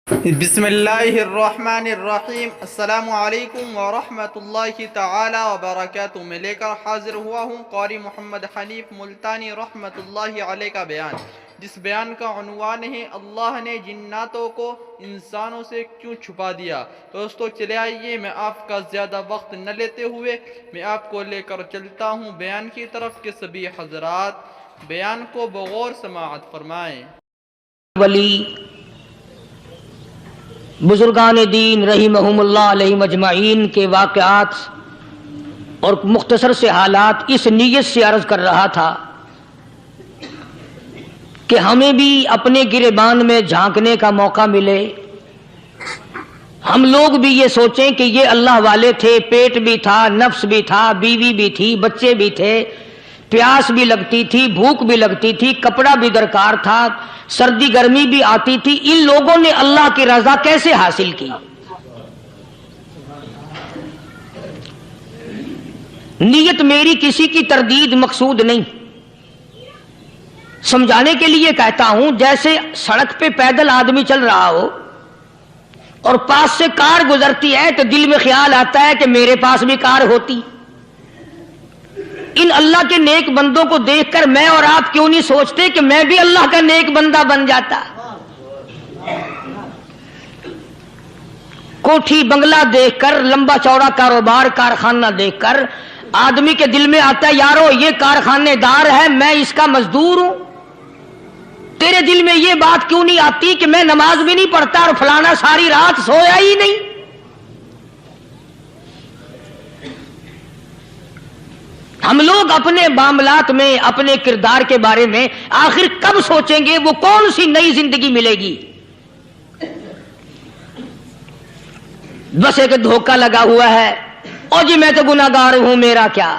بسم اللہ الرحمن الرحیم۔ السلام علیکم ورحمۃ اللہ تعالی وبرکاتہ۔ میں لے کر حاضر ہوا ہوں قاری محمد حنیف ملتانی رحمۃ اللہ علیہ کا بیان، جس بیان کا عنوان ہے اللہ نے جناتوں کو انسانوں سے کیوں چھپا دیا۔ دوستو چلے آئیے، میں آپ کا زیادہ وقت نہ لیتے ہوئے میں آپ کو لے کر چلتا ہوں بیان کی طرف کہ سبھی حضرات بیان کو بغور سماعت فرمائیں۔ ولی بزرگان دین رحمہم اللہ علیہ مجمعین کے واقعات اور مختصر سے حالات اس نیت سے عرض کر رہا تھا کہ ہمیں بھی اپنے گریبان میں جھانکنے کا موقع ملے، ہم لوگ بھی یہ سوچیں کہ یہ اللہ والے تھے، پیٹ بھی تھا، نفس بھی تھا، بیوی بھی تھی، بچے بھی تھے، پیاس بھی لگتی تھی، بھوک بھی لگتی تھی، کپڑا بھی درکار تھا، سردی گرمی بھی آتی تھی، ان لوگوں نے اللہ کی رضا کیسے حاصل کی؟ نیت میری کسی کی تردید مقصود نہیں، سمجھانے کے لیے کہتا ہوں جیسے سڑک پہ پیدل آدمی چل رہا ہو اور پاس سے کار گزرتی ہے تو دل میں خیال آتا ہے کہ میرے پاس بھی کار ہوتی۔ ان اللہ کے نیک بندوں کو دیکھ کر میں اور آپ کیوں نہیں سوچتے کہ میں بھی اللہ کا نیک بندہ بن جاتا؟ کوٹھی بنگلہ دیکھ کر، لمبا چوڑا کاروبار کارخانہ دیکھ کر آدمی کے دل میں آتا ہے یارو یہ کارخانے دار ہے، میں اس کا مزدور ہوں۔ تیرے دل میں یہ بات کیوں نہیں آتی کہ میں نماز بھی نہیں پڑھتا اور فلانا ساری رات سویا ہی نہیں؟ ہم لوگ اپنے معاملات میں، اپنے کردار کے بارے میں آخر کب سوچیں گے؟ وہ کون سی نئی زندگی ملے گی؟ بس ایک دھوکہ لگا ہوا ہے، او جی میں تو گناہگار ہوں میرا کیا،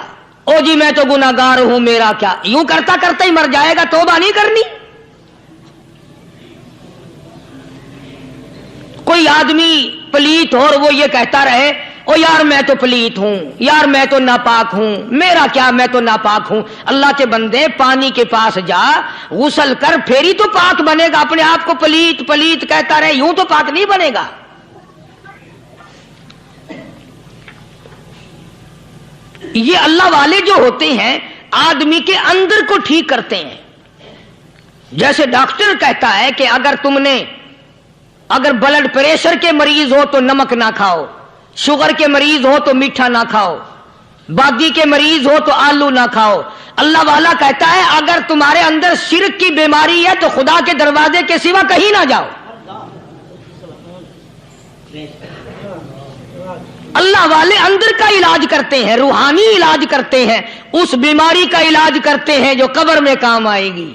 او جی میں تو گناہگار ہوں میرا کیا، یوں کرتا کرتا ہی مر جائے گا، توبہ نہیں کرنی۔ کوئی آدمی پلیت ہو اور وہ یہ کہتا رہے او یار میں تو پلیت ہوں، یار میں تو ناپاک ہوں، میرا کیا میں تو ناپاک ہوں۔ اللہ کے بندے پانی کے پاس جا، غسل کر، پھر ہی تو پاک بنے گا۔ اپنے آپ کو پلیت پلیت کہتا رہے یوں تو پاک نہیں بنے گا۔ یہ اللہ والے جو ہوتے ہیں آدمی کے اندر کو ٹھیک کرتے ہیں۔ جیسے ڈاکٹر کہتا ہے کہ اگر بلڈ پریشر کے مریض ہو تو نمک نہ کھاؤ، شوگر کے مریض ہو تو میٹھا نہ کھاؤ، بادی کے مریض ہو تو آلو نہ کھاؤ۔ اللہ والا کہتا ہے اگر تمہارے اندر شرک کی بیماری ہے تو خدا کے دروازے کے سوا کہیں نہ جاؤ۔ اللہ والے اندر کا علاج کرتے ہیں، روحانی علاج کرتے ہیں، اس بیماری کا علاج کرتے ہیں جو قبر میں کام آئے گی۔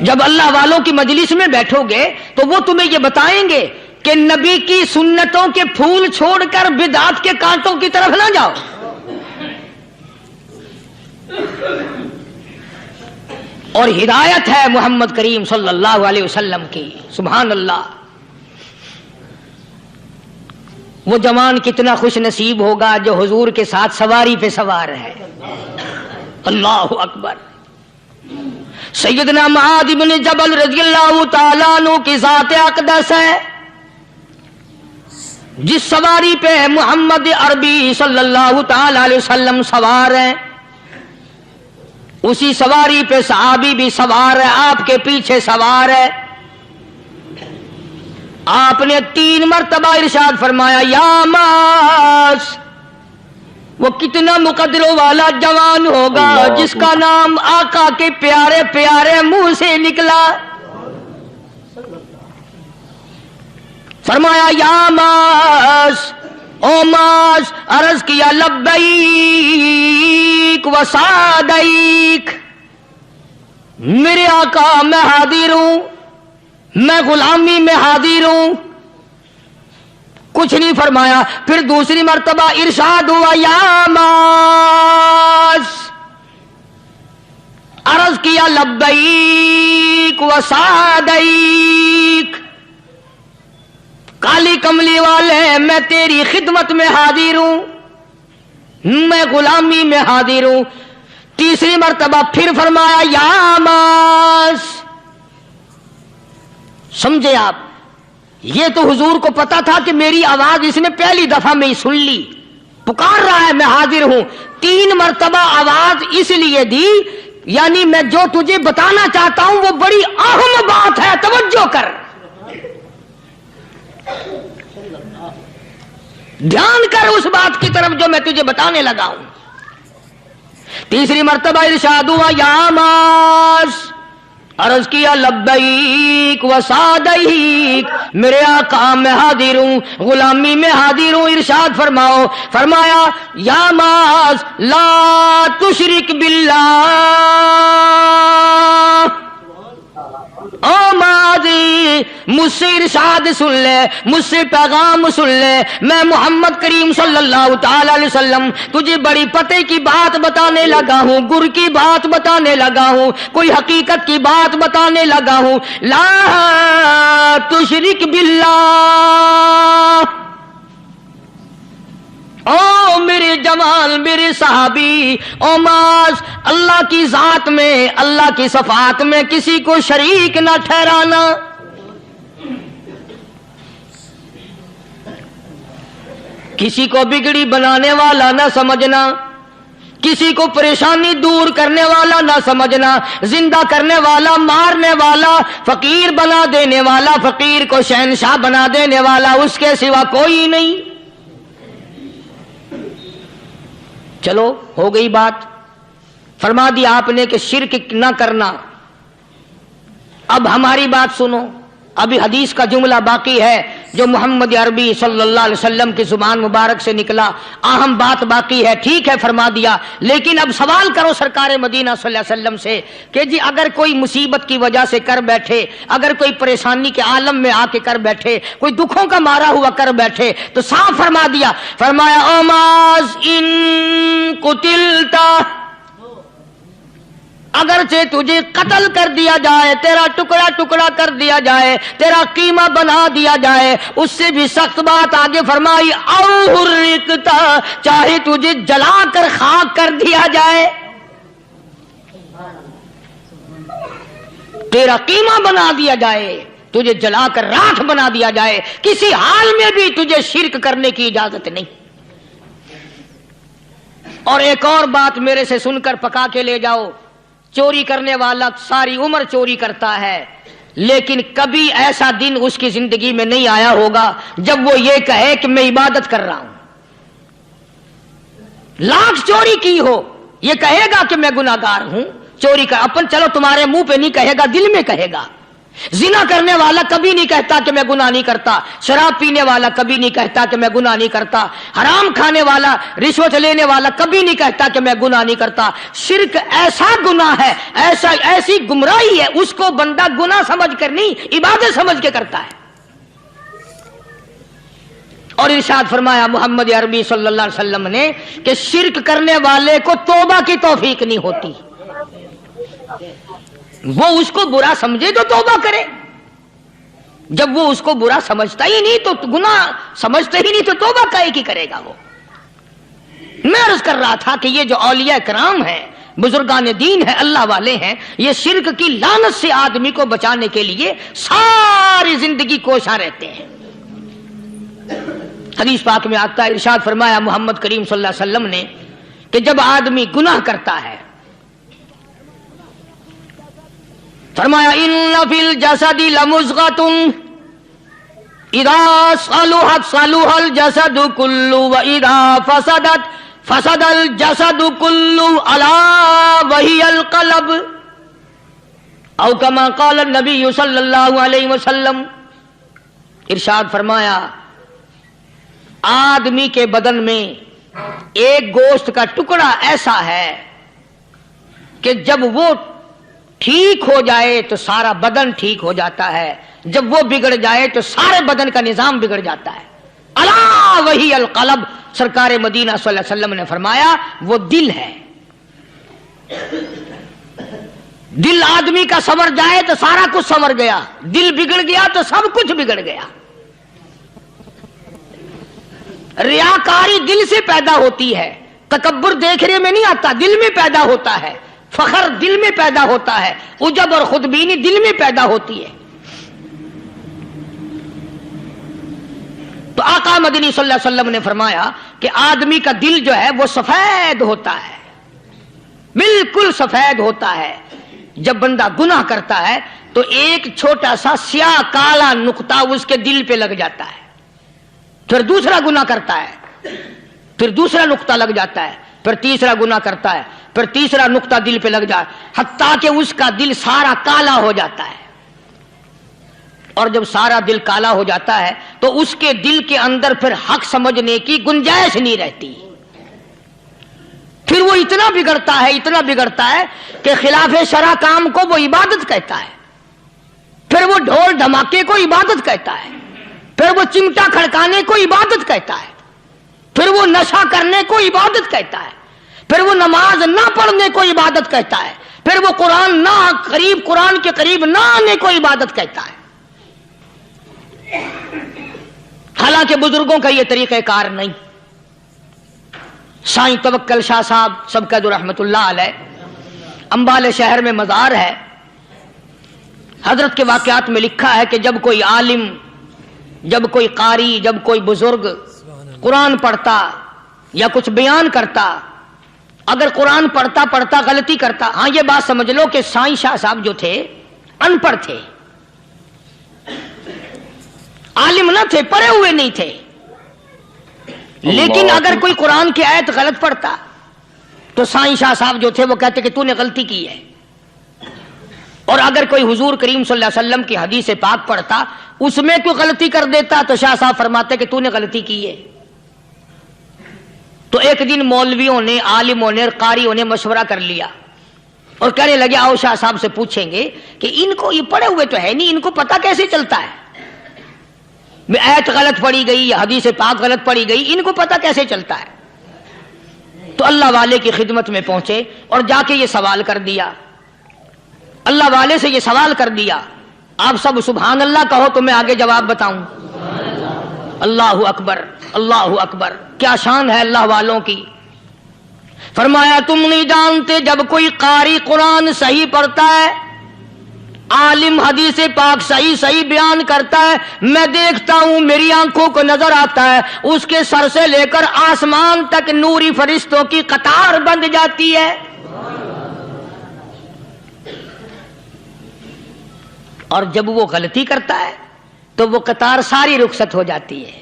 جب اللہ والوں کی مجلس میں بیٹھو گے تو وہ تمہیں یہ بتائیں گے کہ نبی کی سنتوں کے پھول چھوڑ کر بدعت کے کانٹوں کی طرف نہ جاؤ۔ اور ہدایت ہے محمد کریم صلی اللہ علیہ وسلم کی، سبحان اللہ۔ وہ جوان کتنا خوش نصیب ہوگا جو حضور کے ساتھ سواری پہ سوار ہے۔ اللہ اکبر۔ سیدنا معاذ بن جبل رضی اللہ تعالیٰ عنہ کی ذات اقدس ہے، جس سواری پہ محمد عربی صلی اللہ تعالی علیہ وسلم سوار ہیں، اسی سواری پہ صحابی بھی سوار ہے، آپ کے پیچھے سوار ہے۔ آپ نے 3 مرتبہ ارشاد فرمایا یا معاذ، وہ کتنا مقدروں والا جوان ہوگا جس کا نام آقا کے پیارے پیارے منہ سے نکلا۔ فرمایا یا معاذ، او معاذ، عرض کیا لبیک و سعدیک، میرے آقا میں حاضر ہوں، میں غلامی میں حاضر ہوں۔ کچھ نہیں فرمایا، پھر دوسری مرتبہ ارشاد ہوا یا معاذ، عرض کیا لبیک و سعدیک، کالی کملی والے میں تیری خدمت میں حاضر ہوں، میں غلامی میں حاضر ہوں۔ تیسری مرتبہ پھر فرمایا یا معاذ، سمجھے آپ؟ یہ تو حضور کو پتا تھا کہ میری آواز اس نے پہلی دفعہ میں ہی سن لی، پکار رہا ہے میں حاضر ہوں۔ 3 مرتبہ آواز اس لیے دی، یعنی میں جو تجھے بتانا چاہتا ہوں وہ بڑی اہم بات ہے، توجہ کر، دھیان کر اس بات کی طرف جو میں تجھے بتانے لگا ہوں۔ تیسری مرتبہ ارشاد ہوا یا معاذ، عرض کیا لبیک و سعدیک، میرے آقا میں حاضر ہوں، غلامی میں حاضر ہوں۔ ارشاد فرماؤ، فرمایا یا معاذ لا تشرک باللہ، او ماضی مجھ سے ارشاد سن لے، مجھ سے پیغام سن لے، میں محمد کریم صلی اللہ تعالی علیہ وسلم تجھے بڑی پتے کی بات بتانے لگا ہوں، گر کی بات بتانے لگا ہوں، کوئی حقیقت کی بات بتانے لگا ہوں۔ لا تشرک باللہ، او میرے جمال، میرے صحابی، او معاذ، اللہ کی ذات میں، اللہ کی صفات میں کسی کو شریک نہ ٹھہرانا۔ کسی کو بگڑی بنانے والا نہ سمجھنا، کسی کو پریشانی دور کرنے والا نہ سمجھنا، زندہ کرنے والا، مارنے والا، فقیر بنا دینے والا، فقیر کو شہنشاہ بنا دینے والا اس کے سوا کوئی نہیں۔ چلو ہو گئی بات، فرما دیا آپ نے کہ شرک نہ کرنا۔ اب ہماری بات سنو، ابھی حدیث کا جملہ باقی ہے جو محمد عربی صلی اللہ علیہ وسلم کی زبان مبارک سے نکلا، اہم بات باقی ہے۔ ٹھیک ہے فرما دیا، لیکن اب سوال کرو سرکار مدینہ صلی اللہ علیہ وسلم سے کہ جی اگر کوئی مصیبت کی وجہ سے کر بیٹھے، اگر کوئی پریشانی کے عالم میں آ کے کر بیٹھے، کوئی دکھوں کا مارا ہوا کر بیٹھے، تو صاف فرما دیا، فرمایا او معاذ ان قتلتا، اگرچہ تجھے قتل کر دیا جائے، تیرا ٹکڑا ٹکڑا کر دیا جائے، تیرا قیمہ بنا دیا جائے، اس سے بھی سخت بات آگے فرمائی او حرقتا، چاہے تجھے جلا کر خاک کر دیا جائے، تیرا قیمہ بنا دیا جائے، تجھے جلا کر راکھ بنا دیا جائے، کسی حال میں بھی تجھے شرک کرنے کی اجازت نہیں۔ اور ایک اور بات میرے سے سن کر پکا کے لے جاؤ، چوری کرنے والا ساری عمر چوری کرتا ہے، لیکن کبھی ایسا دن اس کی زندگی میں نہیں آیا ہوگا جب وہ یہ کہے کہ میں عبادت کر رہا ہوں۔ لاکھ چوری کی ہو، یہ کہے گا کہ میں گناہگار ہوں، چوری کر، اپن چلو تمہارے منہ پہ نہیں کہے گا، دل میں کہے گا۔ زنا کرنے والا کبھی نہیں کہتا کہ میں گناہ نہیں کرتا، شراب پینے والا کبھی نہیں کہتا کہ میں گناہ نہیں کرتا، حرام کھانے والا، رشوت لینے والا کبھی نہیں کہتا کہ میں گناہ نہیں کرتا۔ شرک ایسا گناہ ہے، ایسی گمراہی ہے، اس کو بندہ گناہ سمجھ کر نہیں، عبادت سمجھ کے کرتا ہے۔ اور ارشاد فرمایا محمد عربی صلی اللہ علیہ وسلم نے کہ شرک کرنے والے کو توبہ کی توفیق نہیں ہوتی، وہ اس کو برا سمجھے تو توبہ کرے، جب وہ اس کو برا سمجھتا ہی نہیں تو گناہ سمجھتا ہی نہیں تو توبہ کائے کی کرے گا وہ۔ میں عرض کر رہا تھا کہ یہ جو اولیاء کرام ہیں، بزرگان دین ہیں، اللہ والے ہیں، یہ شرک کی لعنت سے آدمی کو بچانے کے لیے ساری زندگی کوشاں رہتے ہیں۔ حدیث پاک میں آتا ہے، ارشاد فرمایا محمد کریم صلی اللہ علیہ وسلم نے کہ جب آدمی گناہ کرتا ہے، فرمایا ان فی الجسد لمضغۃ اذا صلحت صلح الجسد کلہ واذا فسدت فسد الجسد کلہ الا وہی القلب، او کما قال النبی صلی اللہ علیہ وسلم۔ ارشاد فرمایا آدمی کے بدن میں ایک گوشت کا ٹکڑا ایسا ہے کہ جب وہ ٹھیک ہو جائے تو سارا بدن ٹھیک ہو جاتا ہے، جب وہ بگڑ جائے تو سارے بدن کا نظام بگڑ جاتا ہے۔ الا وہی القلب، سرکار مدینہ صلی اللہ علیہ وسلم نے فرمایا وہ دل ہے۔ دل آدمی کا سنور جائے تو سارا کچھ سنور گیا، دل بگڑ گیا تو سب کچھ بگڑ گیا۔ ریاکاری دل سے پیدا ہوتی ہے، تکبر دیکھنے میں نہیں آتا، دل میں پیدا ہوتا ہے، فخر دل میں پیدا ہوتا ہے، عجب اور خودبینی دل میں پیدا ہوتی ہے۔ تو آقا مدنی صلی اللہ علیہ وسلم نے فرمایا کہ آدمی کا دل جو ہے وہ سفید ہوتا ہے، بالکل سفید ہوتا ہے۔ جب بندہ گناہ کرتا ہے تو ایک چھوٹا سا سیاہ کالا نقطہ اس کے دل پہ لگ جاتا ہے، پھر دوسرا گناہ کرتا ہے، پھر دوسرا نقطہ لگ جاتا ہے، پھر تیسرا گناہ کرتا ہے، پھر تیسرا نقطہ دل پہ لگ جاتا ہے، حتیٰ کہ اس کا دل سارا کالا ہو جاتا ہے۔ اور جب سارا دل کالا ہو جاتا ہے تو اس کے دل کے اندر پھر حق سمجھنے کی گنجائش نہیں رہتی، پھر وہ اتنا بگڑتا ہے کہ خلاف شرع کام کو وہ عبادت کہتا ہے، پھر وہ ڈھول دھماکے کو عبادت کہتا ہے، پھر وہ چمٹا کھڑکانے کو عبادت کہتا ہے، پھر وہ نشہ کرنے کو عبادت کہتا ہے، پھر وہ نماز نہ پڑھنے کو عبادت کہتا ہے، پھر وہ قرآن کے قریب نہ آنے کو عبادت کہتا ہے۔ حالانکہ بزرگوں کا یہ طریقہ کار نہیں۔ سائیں توکل شاہ صاحب سب کا رحمت اللہ علیہ، امبالے شہر میں مزار ہے، حضرت کے واقعات میں لکھا ہے کہ جب کوئی عالم، جب کوئی قاری، جب کوئی بزرگ قرآن پڑھتا یا کچھ بیان کرتا، اگر قرآن پڑھتا غلطی کرتا، ہاں یہ بات سمجھ لو کہ سائیں شاہ صاحب جو تھے ان پڑھ تھے، عالم نہ تھے، پڑھے ہوئے نہیں تھے، لیکن اگر کوئی قرآن کی آیت غلط پڑھتا تو سائیں شاہ صاحب جو تھے وہ کہتے کہ تو نے غلطی کی ہے، اور اگر کوئی حضور کریم صلی اللہ علیہ وسلم کی حدیث پاک پڑھتا اس میں کوئی غلطی کر دیتا تو شاہ صاحب فرماتے کہ تو نے غلطی کی ہے۔ تو ایک دن مولویوں نے، عالموں نے، قاریوں نے مشورہ کر لیا اور کہنے لگے آؤ شاہ صاحب سے پوچھیں گے کہ ان کو، یہ پڑھے ہوئے تو ہے نہیں، ان کو پتہ کیسے چلتا ہے آیت غلط پڑھی گئی یا حدیث پاک غلط پڑھی گئی، ان کو پتہ کیسے چلتا ہے؟ تو اللہ والے کی خدمت میں پہنچے اور جا کے یہ سوال کر دیا، اللہ والے سے یہ سوال کر دیا۔ آپ سب سبحان اللہ کہو تو میں آگے جواب بتاؤں۔ اللہ اکبر، اللہ اکبر، کیا شان ہے اللہ والوں کی۔ فرمایا تم نہیں جانتے جب کوئی قاری قرآن صحیح پڑھتا ہے، عالم حدیث پاک صحیح بیان کرتا ہے، میں دیکھتا ہوں، میری آنکھوں کو نظر آتا ہے، اس کے سر سے لے کر آسمان تک نوری فرشتوں کی قطار بند جاتی ہے، اور جب وہ غلطی کرتا ہے تو وہ قطار ساری رخصت ہو جاتی ہے،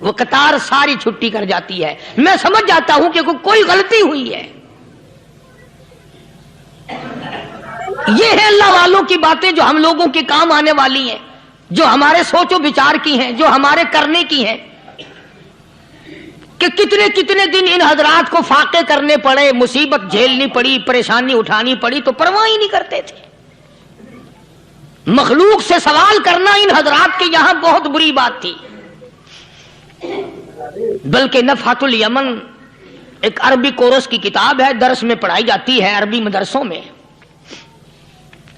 وہ قطار ساری چھٹی کر جاتی ہے، میں سمجھ جاتا ہوں کہ کوئی غلطی ہوئی ہے۔ یہ ہے اللہ والوں کی باتیں جو ہم لوگوں کے کام آنے والی ہیں، جو ہمارے سوچ و بچار کی ہیں، جو ہمارے کرنے کی ہیں، کہ کتنے دن ان حضرات کو فاقے کرنے پڑے، مصیبت جھیلنی پڑی، پریشانی اٹھانی پڑی تو پرواہ ہی نہیں کرتے تھے۔ مخلوق سے سوال کرنا ان حضرات کے یہاں بہت بری بات تھی، بلکہ نفحۃ الیمن ایک عربی کورس کی کتاب ہے، درس میں پڑھائی جاتی ہے عربی مدرسوں میں۔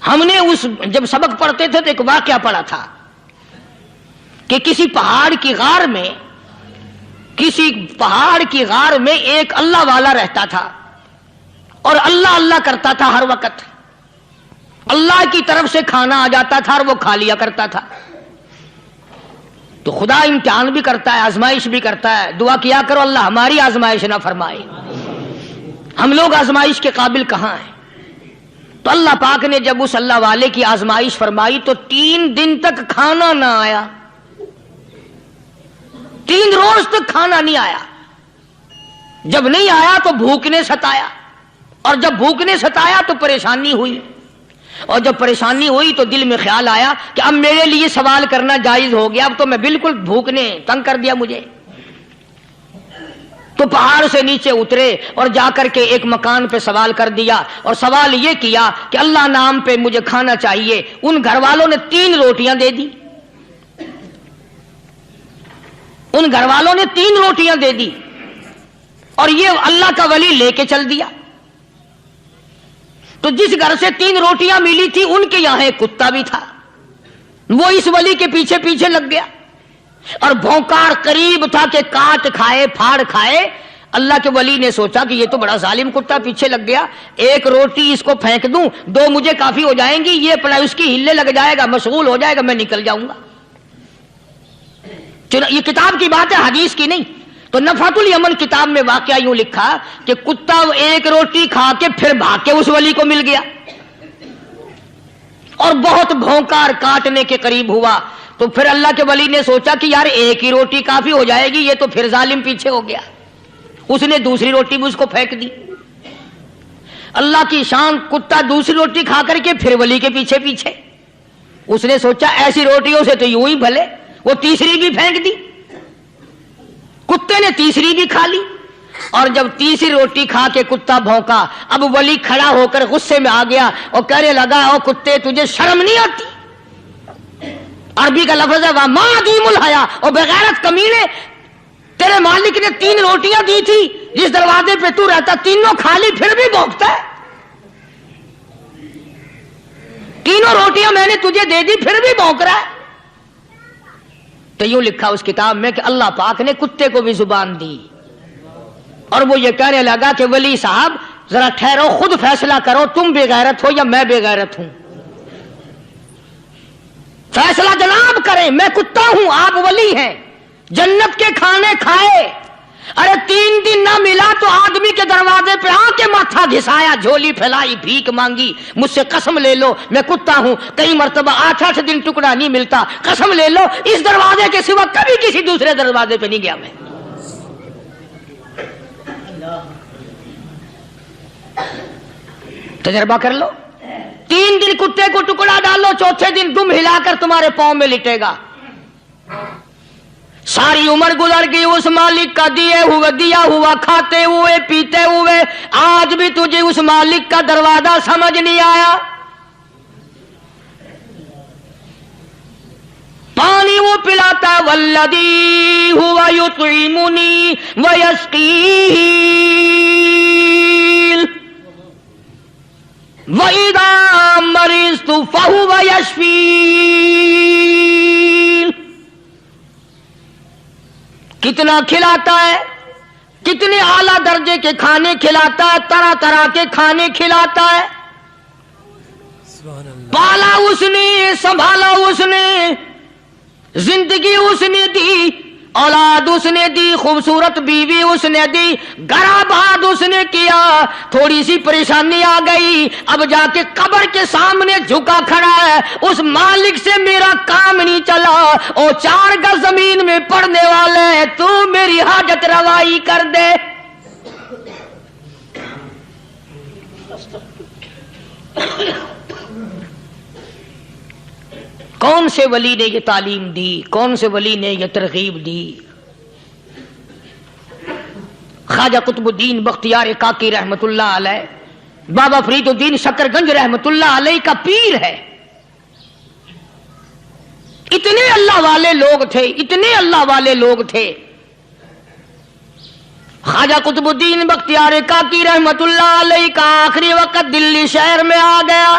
ہم نے جب سبق پڑھتے تھے تو ایک واقعہ پڑھا تھا کہ کسی پہاڑ کی غار میں ایک اللہ والا رہتا تھا اور اللہ اللہ کرتا تھا ہر وقت، اللہ کی طرف سے کھانا آ جاتا تھا اور وہ کھا لیا کرتا تھا۔ تو خدا امتحان بھی کرتا ہے، آزمائش بھی کرتا ہے، دعا کیا کرو اللہ ہماری آزمائش نہ فرمائے، ہم لوگ آزمائش کے قابل کہاں ہیں۔ تو اللہ پاک نے جب اس اللہ والے کی آزمائش فرمائی تو 3 دن تک کھانا نہ آیا، 3 روز تک کھانا نہیں آیا۔ جب نہیں آیا تو بھوک نے ستایا، اور جب بھوک نے ستایا تو پریشانی ہوئی، اور جب پریشانی ہوئی تو دل میں خیال آیا کہ اب میرے لیے سوال کرنا جائز ہو گیا، اب تو میں بالکل بھوک نے تنگ کر دیا مجھے۔ تو پہاڑ سے نیچے اترے اور جا کر کے ایک مکان پہ سوال کر دیا، اور سوال یہ کیا کہ اللہ نام پہ مجھے کھانا چاہیے۔ ان گھر والوں نے 3 روٹیاں دے دی، ان گھر والوں نے 3 روٹیاں دے دی، اور یہ اللہ کا ولی لے کے چل دیا۔ تو جس گھر سے 3 روٹیاں ملی تھی ان کے یہاں ایک کتا بھی تھا، وہ اس ولی کے پیچھے پیچھے لگ گیا اور بھونکار قریب تھا کہ کاٹ کھائے پھاڑ کھائے۔ اللہ کے ولی نے سوچا کہ یہ تو بڑا ظالم کتا پیچھے لگ گیا، 1 روٹی اس کو پھینک دوں، 2 مجھے کافی ہو جائیں گی، یہ اپنا اس کی ہلے لگ جائے گا، مشغول ہو جائے گا، میں نکل جاؤں گا۔ یہ کتاب کی بات ہے، حدیث کی نہیں. تو نفحۃ الیمن کتاب میں واقعہ یوں لکھا کہ کتا ایک روٹی کھا کے پھر بھاگ کے اس ولی کو مل گیا اور بہت بھونکا اور کاٹنے کے قریب ہوا. تو پھر اللہ کے ولی نے سوچا کہ یار ایک ہی روٹی کافی ہو جائے گی، یہ تو پھر ظالم پیچھے ہو گیا. اس نے دوسری روٹی بھی اس کو پھینک دی. اللہ کی شان، کتا دوسری روٹی کھا کر کے پھر ولی کے پیچھے پیچھے. اس نے سوچا ایسی روٹیوں سے تو یوں ہی بھلے، وہ تیسری بھی پھینک دی. کتے نے تیسری بھی کھا لی اور جب تیسری روٹی کھا کے کتا بھونکا، اب ولی کھڑا ہو کر غصے میں آ گیا اور کہنے لگا او کتے تجھے شرم نہیں آتی؟ عربی کا لفظ ہے وما عدیم الحیا، اور بغیرت کمینے، تیرے مالک نے 3 روٹیاں دی تھی جس دروازے پہ تو رہتا، تینوں کھا لی پھر بھی بھونکتا ہے. 3 روٹیاں میں نے تجھے دے دی پھر بھی بھونک رہا ہے. تو یوں لکھا اس کتاب میں کہ اللہ پاک نے کتے کو بھی زبان دی اور وہ یہ کہنے لگا کہ ولی صاحب ذرا ٹھہرو، خود فیصلہ کرو، تم بے غیرت ہو یا میں بے غیرت ہوں. فیصلہ جناب کریں، میں کتا ہوں آپ ولی ہیں، جنت کے کھانے کھائے، ارے 3 دن نہ ملا تو آدمی کے دروازے پہ آ کے ماتھا گھسایا، جھولی پھیلائی، بھیک مانگی، مجھ سے قسم لے لو میں کتا ہوں، کئی مرتبہ 8 دن ٹکڑا نہیں ملتا، قسم لے لو اس دروازے کے سوا کبھی کسی دوسرے دروازے پہ نہیں گیا میں. تجربہ کر لو. 3 دن کتے کو ٹکڑا ڈالو، چوتھے دن دم ہلا کر تمہارے پاؤں میں لٹے گا. ساری عمر گزر گئی اس مالک کا دیا ہوا کھاتے ہوئے پیتے ہوئے، آج بھی تجھے اس مالک کا دروازہ سمجھ نہیں آیا. پانی وہ پلاتا والذی ہوا یطعمنی ویسقین وَإِذَا مَرِضْتُ فَهُوَ يَشْفِينِ. کتنا کھلاتا ہے، کتنے اعلیٰ درجے کے کھانے کھلاتا ہے، طرح طرح کے کھانے کھلاتا ہے. پالا اس نے، سنبھالا اس نے، زندگی اس نے دی، اولاد اس نے دی، خوبصورت بیوی اس نے دی، گھر آباد اس نے کیا. تھوڑی سی پریشانی آ گئی، اب جا کے قبر کے سامنے جھکا کھڑا ہے، اس مالک سے میرا کام نہیں چلا، او 4 گز زمین میں پڑنے والے، تو میری حاجت روائی کر دے. کون سے ولی نے یہ تعلیم دی، کون سے ولی نے یہ ترغیب دی؟ خواجہ قطب الدین بختیار کاکی رحمت اللہ علیہ، بابا فرید الدین شکر گنج رحمت اللہ علیہ کا پیر ہے. اتنے اللہ والے لوگ تھے، اتنے اللہ والے لوگ تھے. خواجہ قطب الدین بختیار کاکی رحمت اللہ علیہ کا آخری وقت دلی شہر میں آ گیا.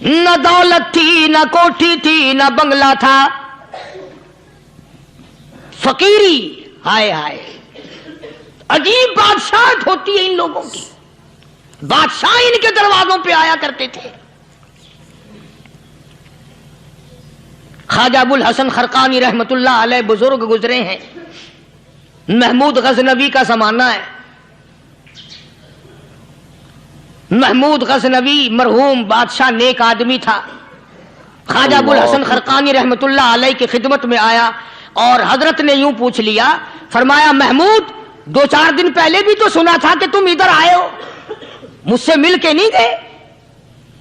نہ دولت تھی، نہ کوٹھی تھی، نہ بنگلہ تھا، فقیری. ہائے ہائے، عجیب بادشاہت ہوتی ہے ان لوگوں کی. بادشاہ ان کے دروازوں پہ آیا کرتے تھے. خواجہ ابو الحسن خرقانی رحمت اللہ علیہ بزرگ گزرے ہیں. محمود غزنوی کا زمانہ ہے. محمود غزنوی مرحوم بادشاہ نیک آدمی تھا. خواجہ ابو الحسن خرقانی رحمت اللہ علیہ کی خدمت میں آیا اور حضرت نے یوں پوچھ لیا، فرمایا محمود 2-4 دن پہلے بھی تو سنا تھا کہ تم ادھر آئے ہو، مجھ سے مل کے نہیں گئے؟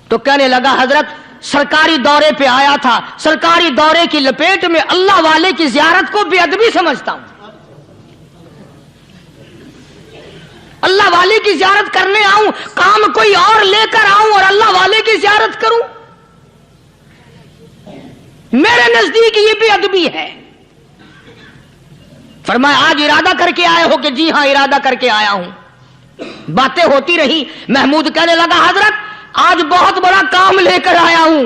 تو کہنے لگا حضرت سرکاری دورے پہ آیا تھا، سرکاری دورے کی لپیٹ میں اللہ والے کی زیارت کو بے ادبی سمجھتا ہوں، اللہ والے کی زیارت کرنے آؤں، کام کوئی اور لے کر آؤں اور اللہ والے کی زیارت کروں؟ میرے نزدیک یہ بے ادبی ہے. فرمایا آج ارادہ کر کے آئے ہو؟ کہ جی ہاں ارادہ کر کے آیا ہوں. باتیں ہوتی رہی. محمود کہنے لگا حضرت آج بہت بڑا کام لے کر آیا ہوں،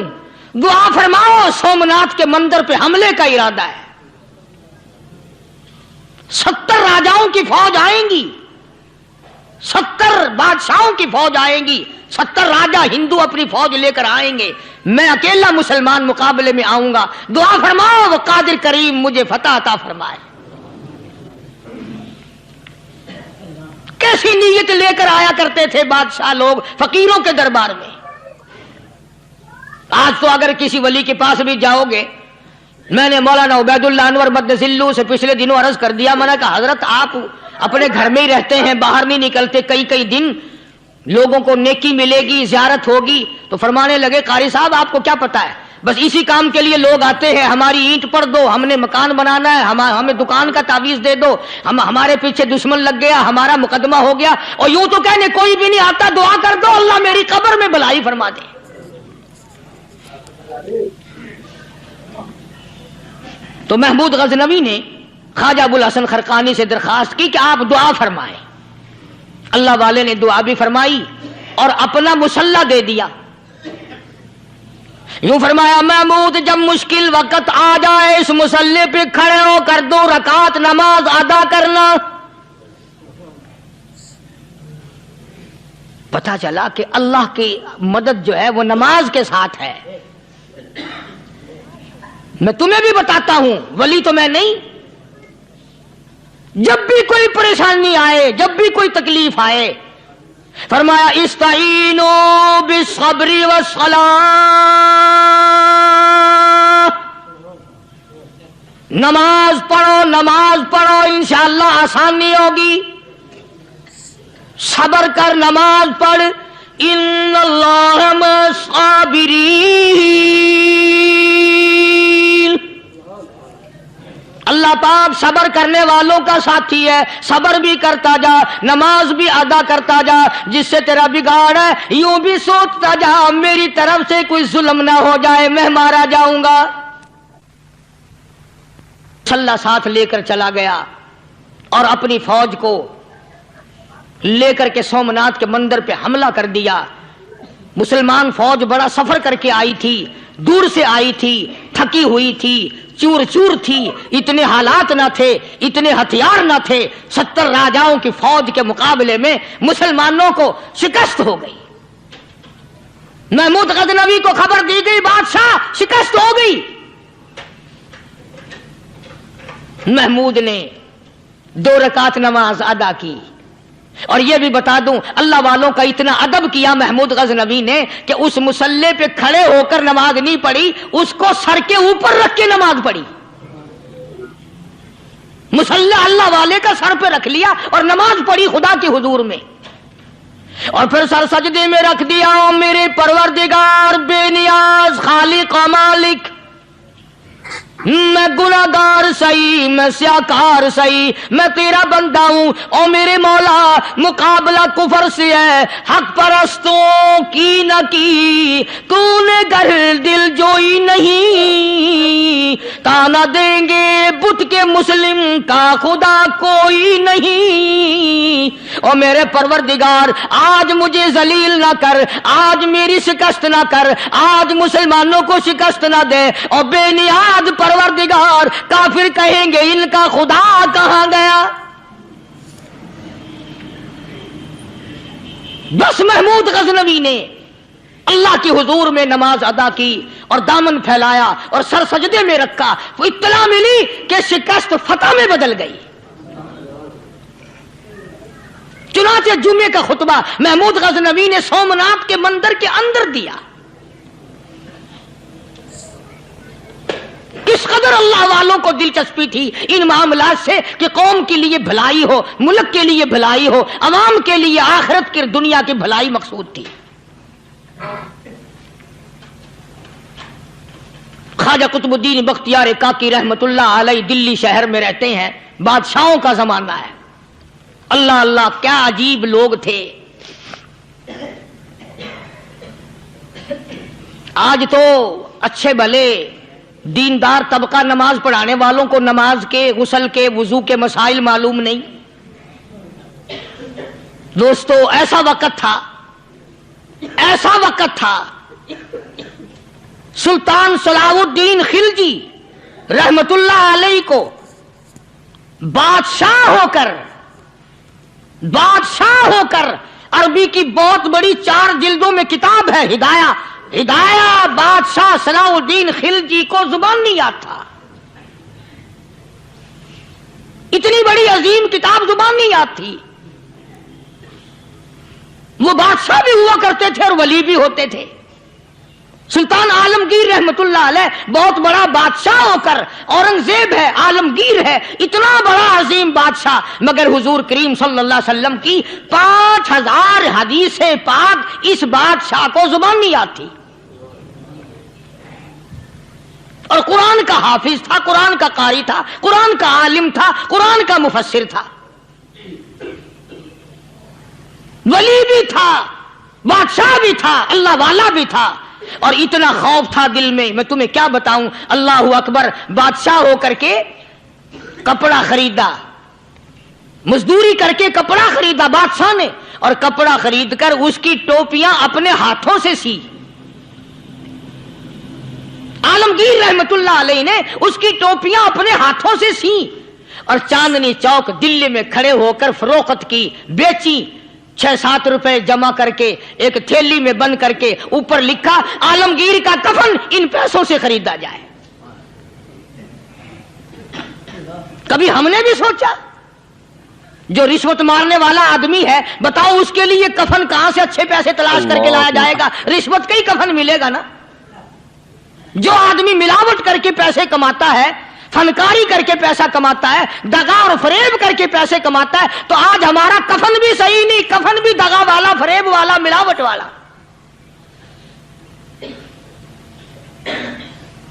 دعا فرماؤ. سومناتھ کے مندر پہ حملے کا ارادہ ہے، 70 راجاؤں کی فوج آئیں گی، 70 بادشاہوں کی فوج آئے گی، 70 راجا ہندو اپنی فوج لے کر آئیں گے، میں اکیلا مسلمان مقابلے میں آؤں گا، دعا فرماؤ وہ قادر کریم مجھے فتح عطا فرمائے۔ کیسی نیت لے کر آیا کرتے تھے بادشاہ لوگ فقیروں کے دربار میں۔ آج تو اگر کسی ولی کے پاس بھی جاؤ گے، میں نے مولانا عبید اللہ انور مدذلو سے پچھلے دنوں عرض کر دیا، میں نے کہا حضرت آپ اپنے گھر میں ہی رہتے ہیں، باہر نہیں نکلتے، کئی دن لوگوں کو نیکی ملے گی، زیارت ہوگی، تو فرمانے لگے قاری صاحب آپ کو کیا پتا ہے، بس اسی کام کے لیے لوگ آتے ہیں، ہماری اینٹ پر دو، ہم نے مکان بنانا ہے، ہمیں دکان کا تعویذ دے دو، ہمارے پیچھے دشمن لگ گیا، ہمارا مقدمہ ہو گیا، اور یوں تو کہنے کوئی بھی نہیں آتا، دعا کر دو اللہ میری قبر میں بھلائی فرما دے۔ تو محمود غزنوی نے خواجہ ابوالحسن خرقانی سے درخواست کی کہ آپ دعا فرمائیں۔ اللہ والے نے دعا بھی فرمائی اور اپنا مسلح دے دیا۔ یوں فرمایا محمود جب مشکل وقت آ جائے اس مسلح پہ کھڑے ہو کر 2 رکعت نماز ادا کرنا۔ پتہ چلا کہ اللہ کی مدد جو ہے وہ نماز کے ساتھ ہے۔ میں تمہیں بھی بتاتا ہوں، ولی تو میں نہیں، جب بھی کوئی پریشانی آئے، جب بھی کوئی تکلیف آئے، فرمایا استعینوا بالصبر والصلاۃ، نماز پڑھو انشاءاللہ آسانی ہوگی، صبر کر نماز پڑھ، ان اللہ مع الصابرین، اللہ پاک صبر کرنے والوں کا ساتھی ہے، صبر بھی کرتا جا، نماز بھی ادا کرتا جا، جس سے تیرا بگاڑ ہے یوں بھی سوچتا جا میری طرف سے کوئی ظلم نہ ہو جائے، میں مارا جاؤں گا۔ مسلح ساتھ لے کر چلا گیا اور اپنی فوج کو لے کر کے سومناتھ کے مندر پہ حملہ کر دیا۔ مسلمان فوج بڑا سفر کر کے آئی تھی، دور سے آئی تھی، تھکی ہوئی تھی، چور چور تھی، اتنے حالات نہ تھے، اتنے ہتھیار نہ تھے، 70 راجاؤں کی فوج کے مقابلے میں مسلمانوں کو شکست ہو گئی۔ محمود غزنوی کو خبر دی گئی بادشاہ شکست ہو گئی۔ محمود نے 2 رکعت نماز ادا کی، اور یہ بھی بتا دوں اللہ والوں کا اتنا ادب کیا محمود غزنوی نے کہ اس مسلح پہ کھڑے ہو کر نماز نہیں پڑھی، اس کو سر کے اوپر رکھ کے نماز پڑھی۔ مسلح اللہ والے کا سر پہ رکھ لیا اور نماز پڑھی خدا کے حضور میں، اور پھر سر سجدے میں رکھ دیا، میرے پروردگار بے نیاز خالق و مالک، میں گناہگار سہی، میں سیاکار سہی، میں تیرا بندہ ہوں، او میرے مولا مقابلہ کفر سے ہے، حق پرستوں کی نہ کی تو نے گر دل جوئی نہیں، تانا دیں گے بت کے مسلم کا خدا کوئی نہیں، او میرے پروردگار آج مجھے ذلیل نہ کر، آج میری شکست نہ کر، آج مسلمانوں کو شکست نہ دے، اور بے نیاز پروردگار کافر کہیں گے ان کا خدا کہاں گیا۔ بس محمود غزنوی نے اللہ کے حضور میں نماز ادا کی اور دامن پھیلایا اور سر سجدے میں رکھا، وہ اطلاع ملی کہ شکست فتح میں بدل گئی۔ چنانچہ جمعے کا خطبہ محمود غزنوی نے سومناتھ کے مندر کے اندر دیا۔ کس قدر اللہ والوں کو دلچسپی تھی ان معاملات سے کہ قوم کے لیے بھلائی ہو، ملک کے لیے بھلائی ہو، عوام کے لیے آخرت کی دنیا کی بھلائی مقصود تھی۔ خواجہ قطب الدین بختیار کاکی رحمت اللہ علیہ دلی شہر میں رہتے ہیں، بادشاہوں کا زمانہ ہے۔ اللہ اللہ کیا عجیب لوگ تھے۔ آج تو اچھے بھلے دیندار طبقہ نماز پڑھانے والوں کو نماز کے، غسل کے، وضو کے مسائل معلوم نہیں۔ دوستو ایسا وقت تھا سلطان صلاح الدین خلجی رحمت اللہ علیہ کو بادشاہ ہو کر بادشاہ ہو کر، عربی کی بہت بڑی 4 جلدوں میں کتاب ہے ہدایہ، بادشاہ صلاح الدین خلجی کو زبان نہیں یاد تھا، اتنی بڑی عظیم کتاب زبان نہیں یاد تھی۔ وہ بادشاہ بھی ہوا کرتے تھے اور ولی بھی ہوتے تھے۔ سلطان عالمگیر رحمت اللہ علیہ بہت بڑا بادشاہ ہو کر، اورنگزیب ہے، عالمگیر ہے، اتنا بڑا عظیم بادشاہ، مگر حضور کریم صلی اللہ علیہ وسلم کی 5000 حدیث پاک اس بادشاہ کو زبان نہیں یاد تھی، اور قرآن کا حافظ تھا، قرآن کا قاری تھا، قرآن کا عالم تھا، قرآن کا مفسر تھا، ولی بھی تھا، بادشاہ بھی تھا، اللہ والا بھی تھا، اور اتنا خوف تھا دل میں تمہیں کیا بتاؤں۔ اللہ اکبر، بادشاہ ہو کر کے کپڑا خریدا، مزدوری کر کے کپڑا خریدا بادشاہ نے، اور کپڑا خرید کر اس کی ٹوپیاں اپنے ہاتھوں سے سی۔ عالمگیر رحمت اللہ علیہ نے اس کی ٹوپیاں اپنے ہاتھوں سے سی، اور چاندنی چوک دلی میں کھڑے ہو کر فروخت کی، بیچی، 6-7 روپے جمع کر کے ایک تھیلی میں بند کر کے اوپر لکھا عالمگیر کا کفن ان پیسوں سے خریدا جائے۔ کبھی ہم نے بھی سوچا جو رشوت مارنے والا آدمی ہے، بتاؤ اس کے لیے کفن کہاں سے اچھے پیسے تلاش کر کے لایا جائے گا؟ رشوت کا ہی کفن ملے گا نا۔ جو آدمی ملاوٹ کر کے پیسے کماتا ہے، فنکاری کر کے پیسہ کماتا ہے، دغا اور فریب کر کے پیسے کماتا ہے، تو آج ہمارا کفن بھی صحیح نہیں، کفن بھی دغا والا، فریب والا، ملاوٹ والا۔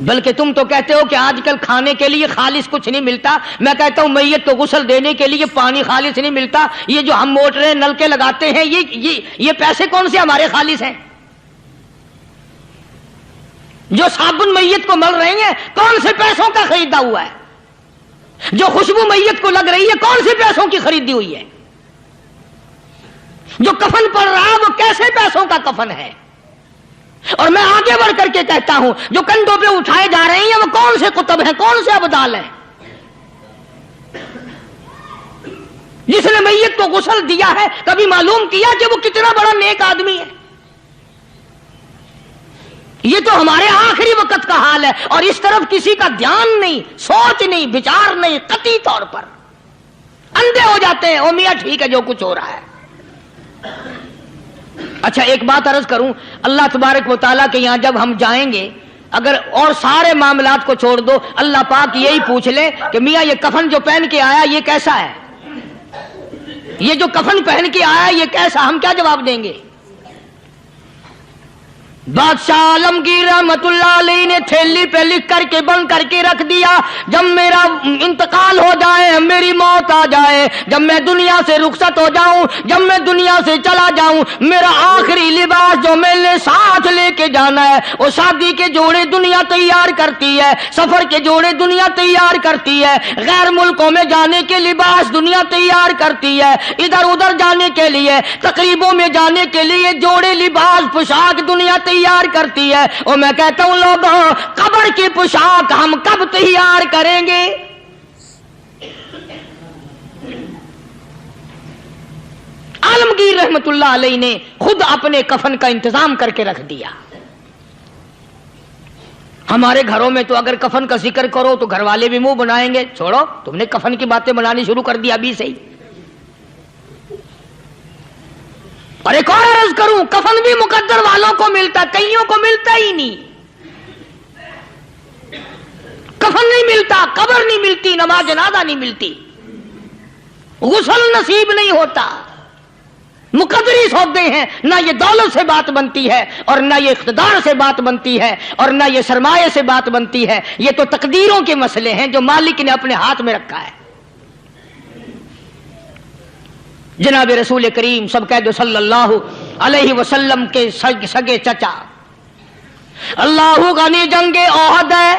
بلکہ تم تو کہتے ہو کہ آج کل کھانے کے لیے خالص کچھ نہیں ملتا، میں کہتا ہوں میت کو غسل دینے کے لیے پانی خالص نہیں ملتا۔ یہ جو ہم موٹریں نل کے لگاتے ہیں، یہ پیسے کون سے ہمارے خالص ہیں؟ جو صابن میت کو مل رہی ہیں، کون سے پیسوں کا خریدا ہوا ہے؟ جو خوشبو میت کو لگ رہی ہے، کون سے پیسوں کی خریدی ہوئی ہے؟ جو کفن پڑ رہا ہے وہ کیسے پیسوں کا کفن ہے؟ اور میں آگے بڑھ کر کے کہتا ہوں جو کندھوں پہ اٹھائے جا رہے ہیں وہ کون سے کتب ہیں، کون سے ابدال ہیں؟ جس نے میت کو غسل دیا ہے کبھی معلوم کیا کہ وہ کتنا بڑا نیک آدمی ہے؟ یہ تو ہمارے آخری وقت کا حال ہے، اور اس طرف کسی کا دھیان نہیں، سوچ نہیں، بچار نہیں، قطعی طور پر اندھے ہو جاتے ہیں۔ او میاں ٹھیک ہے جو کچھ ہو رہا ہے۔ اچھا ایک بات عرض کروں، اللہ تبارک و تعالیٰ کے یہاں جب ہم جائیں گے، اگر اور سارے معاملات کو چھوڑ دو، اللہ پاک یہی پوچھ لے کہ میاں یہ کفن جو پہن کے آیا یہ کیسا ہے، یہ جو کفن پہن کے آیا یہ کیسا، ہم کیا جواب دیں گے؟ بادشاہ عالمگیر رحمت اللہ علیہ نے تھیلی پہ لکھ کر کے بند کر کے رکھ دیا، جب میرا انتقال ہو جائے، میری موت آ جائے، جب میں دنیا سے رخصت ہو جاؤں، جب میں دنیا سے چلا جاؤں، میرا آخری لباس جو میں نے ساتھ لے کے جانا ہے، وہ شادی کے جوڑے دنیا تیار کرتی ہے، سفر کے جوڑے دنیا تیار کرتی ہے، غیر ملکوں میں جانے کے لباس دنیا تیار کرتی ہے، ادھر ادھر جانے کے لیے، تقریبوں میں جانے کے لیے جوڑے لباس پوشاک دنیا تیار کرتی ہے۔ اور میں کہتا ہوں لوگوں، قبر کی پوشاک ہم کب تیار کریں گے؟ عالمگیر رحمت اللہ علیہ نے خود اپنے کفن کا انتظام کر کے رکھ دیا۔ ہمارے گھروں میں تو اگر کفن کا ذکر کرو تو گھر والے بھی منہ بنائیں گے، چھوڑو تم نے کفن کی باتیں بنانی شروع کر دی ابھی سے ہی۔ اور ایک اور عرض کروں، کفن بھی مقدر والوں کو ملتا، کئیوں کو ملتا ہی نہیں۔ کفن نہیں ملتا، قبر نہیں ملتی، نماز جنازہ نہیں ملتی، غسل نصیب نہیں ہوتا۔ مقدری سودے ہیں، نہ یہ دولت سے بات بنتی ہے، اور نہ یہ اقتدار سے بات بنتی ہے، اور نہ یہ سرمایہ سے بات بنتی ہے۔ یہ تو تقدیروں کے مسئلے ہیں جو مالک نے اپنے ہاتھ میں رکھا ہے۔ جناب رسول کریم سب کہہ دو صلی اللہ علیہ وسلم کے سگے چچا، اللہ غنی جنگ احد ہے،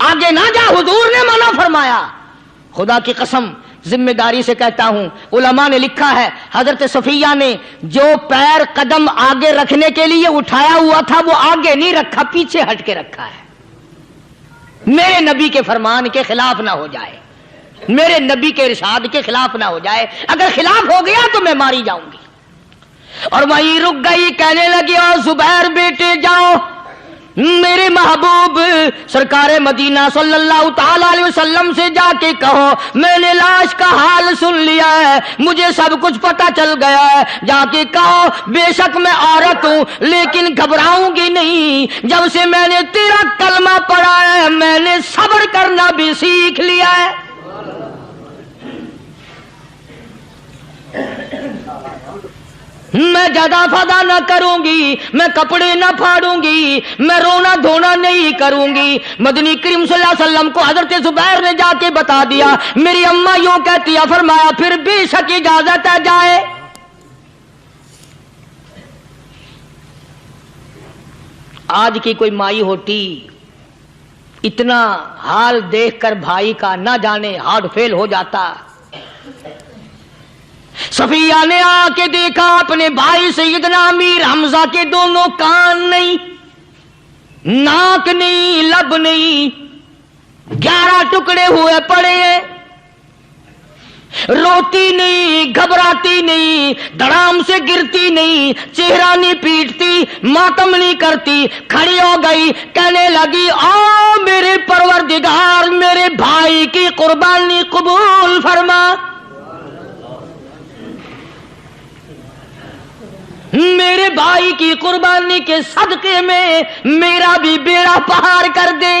آگے نہ جا، حضور نے منع فرمایا۔ خدا کی قسم ذمہ داری سے کہتا ہوں، علماء نے لکھا ہے حضرت صفیہ نے جو پیر قدم آگے رکھنے کے لیے اٹھایا ہوا تھا وہ آگے نہیں رکھا، پیچھے ہٹ کے رکھا ہے، میرے نبی کے فرمان کے خلاف نہ ہو جائے، میرے نبی کے ارشاد کے خلاف نہ ہو جائے، اگر خلاف ہو گیا تو میں ماری جاؤں گی۔ اور وہیں رک گئی، کہنے لگی او زبیر بیٹے جاؤ، میرے محبوب سرکار مدینہ صلی اللہ تعالی علیہ وسلم سے جا کے کہو میں نے لاش کا حال سن لیا ہے، مجھے سب کچھ پتا چل گیا ہے، جا کے کہو بے شک میں عورت ہوں لیکن گھبراؤں گی نہیں، جب سے میں نے تیرا کلمہ پڑھا ہے میں نے صبر کرنا بھی سیکھ لیا ہے۔ میں جدا فدا نہ کروں گی، میں کپڑے نہ پھاڑوں گی، میں رونا دھونا نہیں کروں گی۔ مدنی کریم صلی اللہ علیہ وسلم کو حضرت زبیر نے جا کے بتا دیا، میری اماں یوں کہتی ہے، فرمایا پھر بے شک اجازت ہے جائے۔ آج کی کوئی مائی ہوتی اتنا حال دیکھ کر بھائی کا نہ جانے ہارٹ فیل ہو جاتا۔ صفیہ نے آ کے دیکھا اپنے بھائی سیدنا امیر حمزہ کے دونوں کان نہیں، ناک نہیں، لب نہیں، 11 ٹکڑے ہوئے پڑے ہیں، روتی نہیں، گھبراتی نہیں، دھڑام سے گرتی نہیں، چہرہ نہیں پیٹتی، ماتم نہیں کرتی، کھڑی ہو گئی، کہنے لگی او میرے پروردگار میرے بھائی کی قربانی قبول فرما، میرے بھائی کی قربانی کے صدقے میں میرا بھی بیڑا پار کر دے۔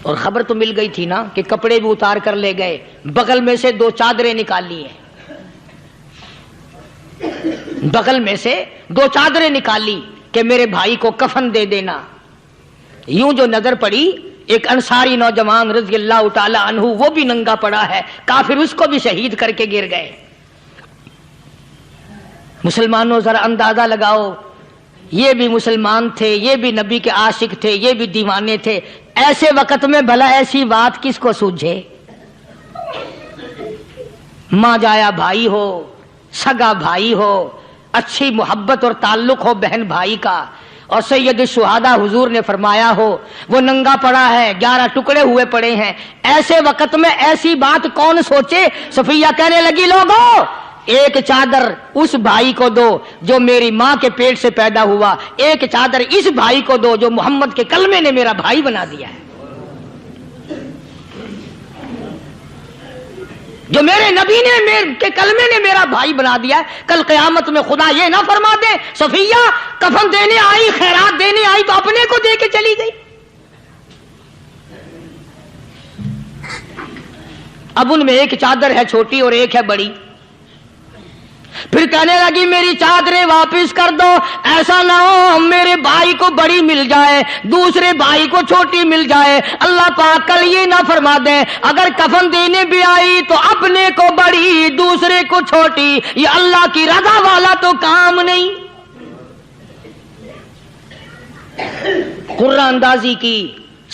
اور خبر تو مل گئی تھی نا کہ کپڑے بھی اتار کر لے گئے، بغل میں سے 2 چادریں نکال لی ہیں، بغل میں سے 2 چادریں نکالی کہ میرے بھائی کو کفن دے دینا۔ یوں جو نظر پڑی ایک انصاری نوجوان رضی اللہ تعالی عنہ، وہ بھی ننگا پڑا ہے، کافر اس کو بھی شہید کر کے گر گئے۔ مسلمانوں ذرا اندازہ لگاؤ، یہ بھی مسلمان تھے، یہ بھی نبی کے عاشق تھے، یہ بھی دیوانے تھے، ایسے وقت میں بھلا ایسی بات کس کو سوجھے؟ ماں جایا بھائی ہو، سگا بھائی ہو، اچھی محبت اور تعلق ہو بہن بھائی کا، اور سید الشہداء حضور نے فرمایا ہو وہ ننگا پڑا ہے، 11 ٹکڑے ہوئے پڑے ہیں، ایسے وقت میں ایسی بات کون سوچے؟ صفیہ کہنے لگی لوگوں ایک چادر اس بھائی کو دو جو میری ماں کے پیٹ سے پیدا ہوا، ایک چادر اس بھائی کو دو جو محمد کے کلمے نے میرا بھائی بنا دیا ہے، جو میرے نبی نے کے کلمے نے میرا بھائی بنا دیا ہے۔ کل قیامت میں خدا یہ نہ فرما دے صفیہ کفن دینے آئی، خیرات دینے آئی تو اپنے کو دے کے چلی گئی۔ اب ان میں ایک چادر ہے چھوٹی اور ایک ہے بڑی، پھر کہنے لگی میری چادریں واپس کر دو، ایسا نہ ہو میرے بھائی کو بڑی مل جائے دوسرے بھائی کو چھوٹی مل جائے، اللہ پاک کل یہ نہ فرما دے اگر کفن دینے بھی آئی تو اپنے کو بڑی دوسرے کو چھوٹی، یہ اللہ کی رضا والا تو کام نہیں۔ قرہ اندازی کی،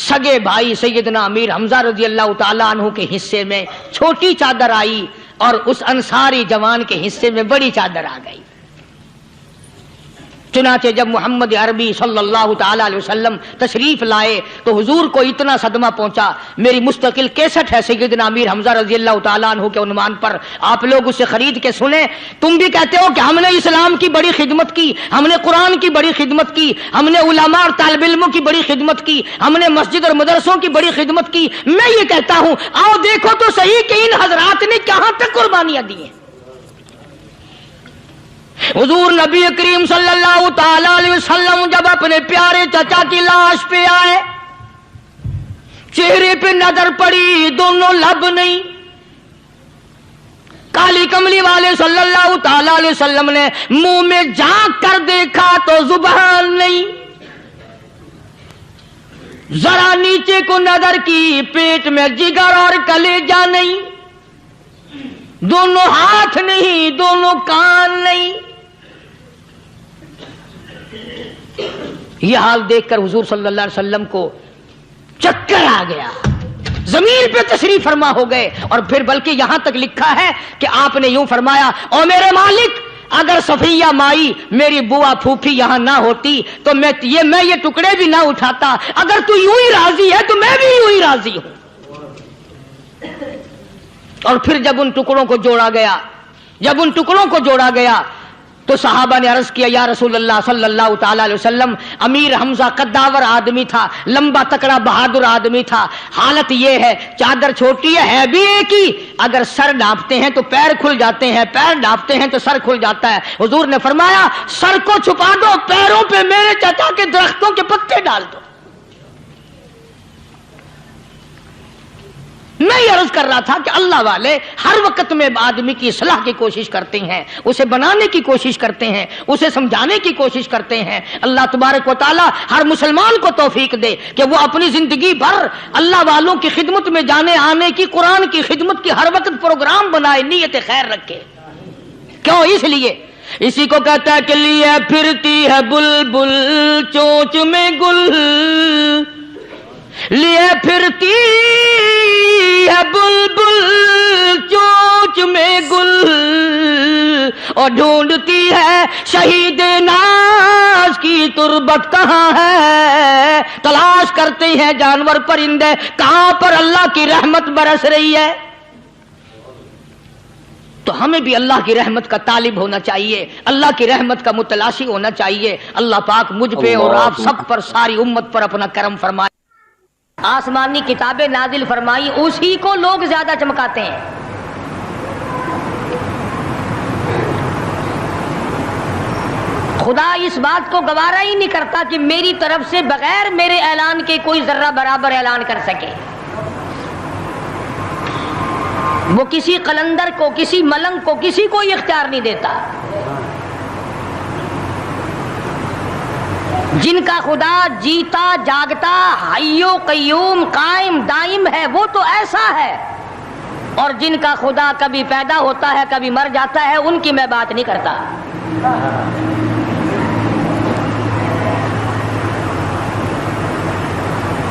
سگے بھائی سیدنا امیر حمزہ رضی اللہ تعالی عنہ کے حصے میں چھوٹی چادر آئی اور اس انصاری جوان کے حصے میں بڑی چادر آ گئی۔ چنانچہ جب محمد عربی صلی اللہ تعالی علیہ وسلم تشریف لائے تو حضور کو اتنا صدمہ پہنچا، میری مستقل کیسٹ ہے سیدنا امیر حمزہ رضی اللہ تعالیٰ عنہ کے عنوان پر، آپ لوگ اسے خرید کے سنیں۔ تم بھی کہتے ہو کہ ہم نے اسلام کی بڑی خدمت کی، ہم نے قرآن کی بڑی خدمت کی، ہم نے علماء اور طالب علموں کی بڑی خدمت کی، ہم نے مسجد اور مدرسوں کی بڑی خدمت کی۔ میں یہ کہتا ہوں آؤ دیکھو تو صحیح کہ ان حضرات نے کہاں تک قربانیاں دی ہیں۔ حضور نبی کریم صلی اللہ تعالی علیہ وسلم جب اپنے پیارے چچا کی لاش پہ آئے، چہرے پہ نظر پڑی دونوں لب نہیں، کالی کملی والے صلی اللہ تعالی علیہ وسلم نے منہ میں جھانک کر دیکھا تو زبان نہیں، ذرا نیچے کو نظر کی پیٹ میں جگر اور کلیجہ نہیں، دونوں ہاتھ نہیں، دونوں کان نہیں، یہ حال دیکھ کر حضور صلی اللہ علیہ وسلم کو چکر آ گیا، زمین پہ تشریف فرما ہو گئے، اور پھر بلکہ یہاں تک لکھا ہے کہ آپ نے یوں فرمایا، او میرے مالک، اگر صفیہ مائی میری بوا پھوپھی یہاں نہ ہوتی تو میں یہ ٹکڑے بھی نہ اٹھاتا، اگر تو یوں ہی راضی ہے تو میں بھی یوں ہی راضی ہوں۔ اور پھر جب ان ٹکڑوں کو جوڑا گیا تو صحابہ نے عرض کیا، یا رسول اللہ صلی اللہ تعالی علیہ وسلم، امیر حمزہ قداور آدمی تھا، لمبا تکڑا بہادر آدمی تھا، حالت یہ ہے چادر چھوٹی ہے بھی ایک ہی، اگر سر ڈھانپتے ہیں تو پیر کھل جاتے ہیں، پیر ڈھانپتے ہیں تو سر کھل جاتا ہے۔ حضور نے فرمایا، سر کو چھپا دو، پیروں پہ میرے چچا کے درختوں کے پتے ڈال دو۔ میں یہ عرض کر رہا تھا کہ اللہ والے ہر وقت میں آدمی کی اصلاح کی کوشش کرتے ہیں، اسے بنانے کی کوشش کرتے ہیں، اسے سمجھانے کی کوشش کرتے ہیں۔ اللہ تبارک و تعالی ہر مسلمان کو توفیق دے کہ وہ اپنی زندگی بھر اللہ والوں کی خدمت میں جانے آنے کی، قرآن کی خدمت کی ہر وقت پروگرام بنائے، نیت خیر رکھے۔ کیوں؟ اس لیے، اسی کو کہتا ہے کہ لیے پھرتی ہے بلبل چونچ میں گل، لیے پھرتی ہے بلبل چونچ میں گل، اور ڈھونڈتی ہے شہید ناز کی تربت کہاں ہے، تلاش کرتے ہیں جانور پرندے کہاں پر اللہ کی رحمت برس رہی ہے۔ تو ہمیں بھی اللہ کی رحمت کا طالب ہونا چاہیے، اللہ کی رحمت کا متلاشی ہونا چاہیے۔ اللہ پاک مجھ پہ اور آپ سب پر، ساری امت پر اپنا کرم فرمائے۔ آسمانی کتابیں نازل فرمائی، اسی کو لوگ زیادہ چمکاتے ہیں۔ خدا اس بات کو گوارا ہی نہیں کرتا کہ میری طرف سے بغیر میرے اعلان کے کوئی ذرہ برابر اعلان کر سکے۔ وہ کسی قلندر کو، کسی ملنگ کو، کسی کو اختیار نہیں دیتا۔ جن کا خدا جیتا جاگتا حی و قیوم قائم دائم ہے، وہ تو ایسا ہے، اور جن کا خدا کبھی پیدا ہوتا ہے کبھی مر جاتا ہے، ان کی میں بات نہیں کرتا۔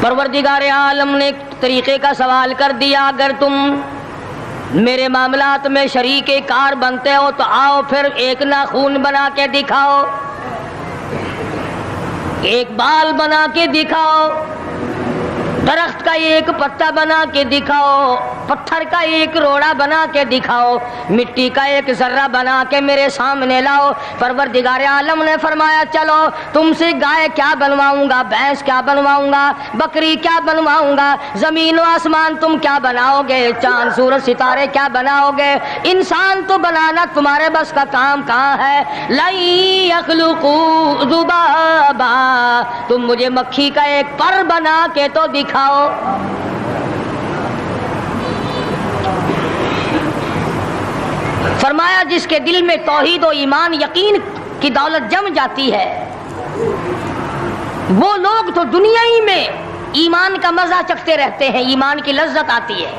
پروردگار عالم نے ایک طریقے کا سوال کر دیا، اگر تم میرے معاملات میں شریک کار بنتے ہو تو آؤ پھر ایک ناخون بنا کے دکھاؤ، ایک بال بنا کے دکھاؤ، درخت کا ایک پتا بنا کے دکھاؤ، پتھر کا ایک روڑا بنا کے دکھاؤ، مٹی کا ایک ذرہ بنا کے میرے سامنے لاؤ۔ پروردگار عالم نے فرمایا، چلو تم سے گائے کیا بنواؤں گا، بھینس کیا بنواؤں گا، بکری کیا بنواؤں گا، زمین و آسمان تم کیا بناؤ گے، چاند سورج ستارے کیا بناؤ گے، انسان تو بنانا تمہارے بس کا کام کہاں ہے۔ لَن يَخْلُقُوا ذُبَابًا، تم مجھے مکھی کا ایک پر بنا کے تو دکھاؤ۔ فرمایا، جس کے دل میں توحید و ایمان یقین کی دولت جم جاتی ہے، وہ لوگ تو دنیا ہی میں ایمان کا مزہ چکھتے رہتے ہیں، ایمان کی لذت آتی ہے۔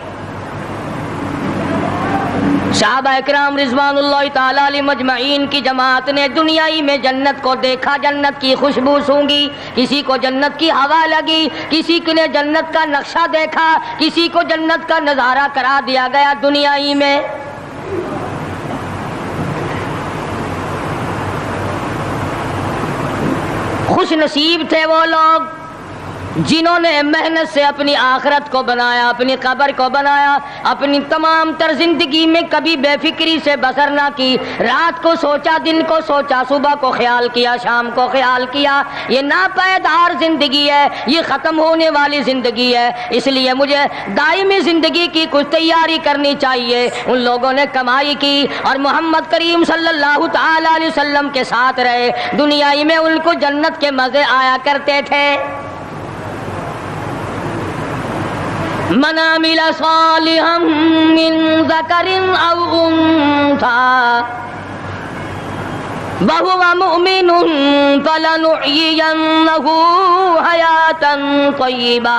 صحابہ اکرام رضوان اللہ تعالی علیہ مجمعین کی جماعت نے دنیا ہی میں جنت کو دیکھا، جنت کی خوشبو سونگھی، کسی کو جنت کی ہوا لگی، کسی نے جنت کا نقشہ دیکھا، کسی کو جنت کا نظارہ کرا دیا گیا دنیا ہی میں۔ خوش نصیب تھے وہ لوگ جنہوں نے محنت سے اپنی آخرت کو بنایا، اپنی قبر کو بنایا، اپنی تمام تر زندگی میں کبھی بے فکری سے بسر نہ کی، رات کو سوچا، دن کو سوچا، صبح کو خیال کیا، شام کو خیال کیا۔ یہ ناپائیدار زندگی ہے، یہ ختم ہونے والی زندگی ہے، اس لیے مجھے دائمی زندگی کی کچھ تیاری کرنی چاہیے۔ ان لوگوں نے کمائی کی اور محمد کریم صلی اللہ تعالی علیہ وسلم کے ساتھ رہے، دنیا میں ان کو جنت کے مزے آیا کرتے تھے۔ من عمل صالحا من ذکر او انثى وهو مؤمن فلنحيينه حياة طيبة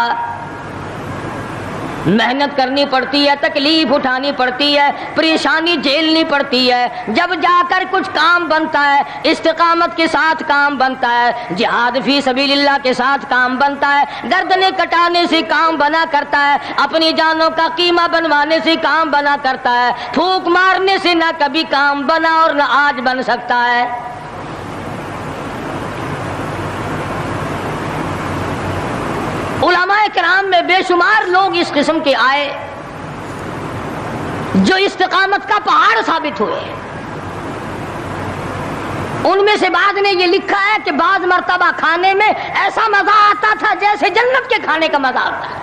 محنت کرنی پڑتی ہے، تکلیف اٹھانی پڑتی ہے، پریشانی جھیلنی پڑتی ہے، جب جا کر کچھ کام بنتا ہے، استقامت کے ساتھ کام بنتا ہے، جہاد فی سبیل اللہ کے ساتھ کام بنتا ہے، گردنیں کٹانے سے کام بنا کرتا ہے، اپنی جانوں کا قیمہ بنوانے سے کام بنا کرتا ہے، پھونک مارنے سے نہ کبھی کام بنا اور نہ آج بن سکتا ہے۔ علماء کرام میں بے شمار لوگ اس قسم کے آئے جو استقامت کا پہاڑ ثابت ہوئے۔ ان میں سے بعض نے یہ لکھا ہے کہ بعض مرتبہ کھانے میں ایسا مزہ آتا تھا جیسے جنت کے کھانے کا مزہ آتا ہے۔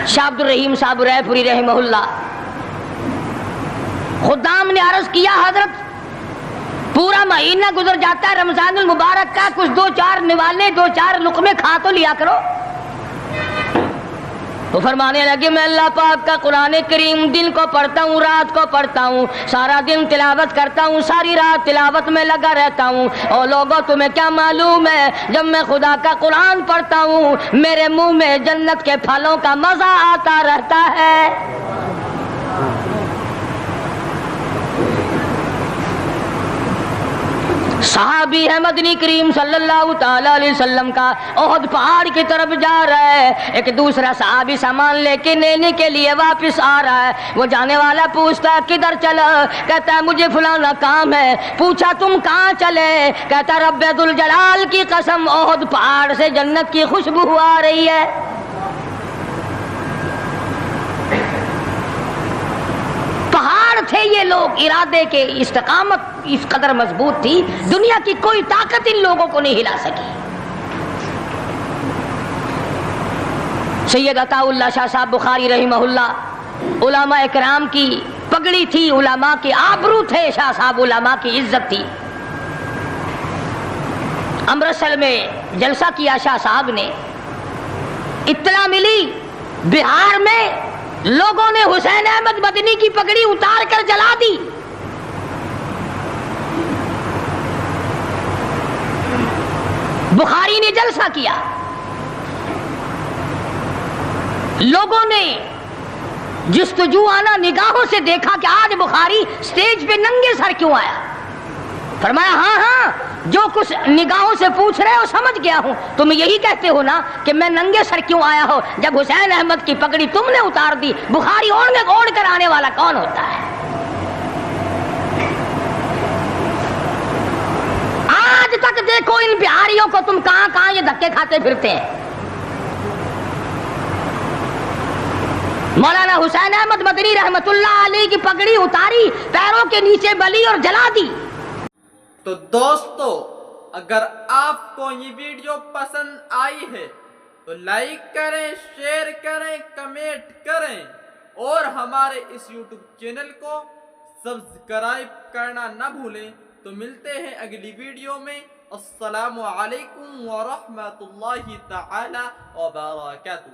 شاہ عبد الرحیم صاحب رائے پوری رحمہ اللہ، خدام نے عرض کیا حضرت پورا مہینہ گزر جاتا ہے رمضان المبارک کا، کچھ دو چار نوالے دو چار لقمے کھا تو لیا کرو۔ تو فرمانے لگے میں اللہ پاک کا قرآن کریم دن کو پڑھتا ہوں، رات کو پڑھتا ہوں، سارا دن تلاوت کرتا ہوں، ساری رات تلاوت میں لگا رہتا ہوں، اور لوگوں تمہیں کیا معلوم ہے جب میں خدا کا قرآن پڑھتا ہوں میرے منہ میں جنت کے پھلوں کا مزہ آتا رہتا ہے۔ صحابی ہے مدنی کریم صلی اللہ تعالی علیہ وسلم کا، احد پہاڑ کی طرف جا رہا ہے، ایک دوسرا صحابی سامان لے کے لینے کے لیے واپس آ رہا ہے، وہ جانے والا پوچھتا کدھر چلا، کہتا ہے مجھے فلانا کام ہے، پوچھا تم کہاں چلے، کہتا رب ذوالجلال کی قسم احد پہاڑ سے جنت کی خوشبو آ رہی ہے۔ پہاڑ تھے یہ لوگ، ارادے کے، استقامت اس قدر مضبوط تھی دنیا کی کوئی طاقت ان لوگوں کو نہیں ہلا سکی۔ سید عطا اللہ شاہ صاحب بخاری رحمہ اللہ، علماء کرام کی پگڑی تھی، علماء کے آبرو تھے شاہ صاحب، علماء کی عزت تھی۔ امرتسر میں جلسہ کیا شاہ صاحب نے، اطلاع ملی بہار میں لوگوں نے حسین احمد مدنی کی پگڑی اتار کر جلا دی۔ بخاری نے جلسہ کیا، لوگوں نے جستجو آنا نگاہوں سے دیکھا کہ آج بخاری سٹیج پہ ننگے سر کیوں آیا۔ فرمایا ہاں ہاں جو کچھ نگاہوں سے پوچھ رہے ہو سمجھ گیا ہوں، تم یہی کہتے ہو نا کہ میں ننگے سر کیوں آیا ہو، جب حسین احمد کی پگڑی تم نے اتار دی، بخاری اوڑھ کر آنے والا کون ہوتا ہے؟ آج تک دیکھو ان بہاریوں کو تم کہاں کہاں یہ دھکے کھاتے پھرتے ہیں۔ مولانا حسین احمد مدنی رحمت اللہ علیہ کی پگڑی اتاری، پیروں کے نیچے بلی اور جلا دی۔ تو دوستو اگر آپ کو یہ ویڈیو پسند آئی ہے تو لائک کریں، شیئر کریں، کمنٹ کریں اور ہمارے اس یوٹیوب چینل کو سبسکرائب کرنا نہ بھولیں۔ تو ملتے ہیں اگلی ویڈیو میں۔ السلام علیکم ورحمۃ اللہ تعالی وبرکاتہ۔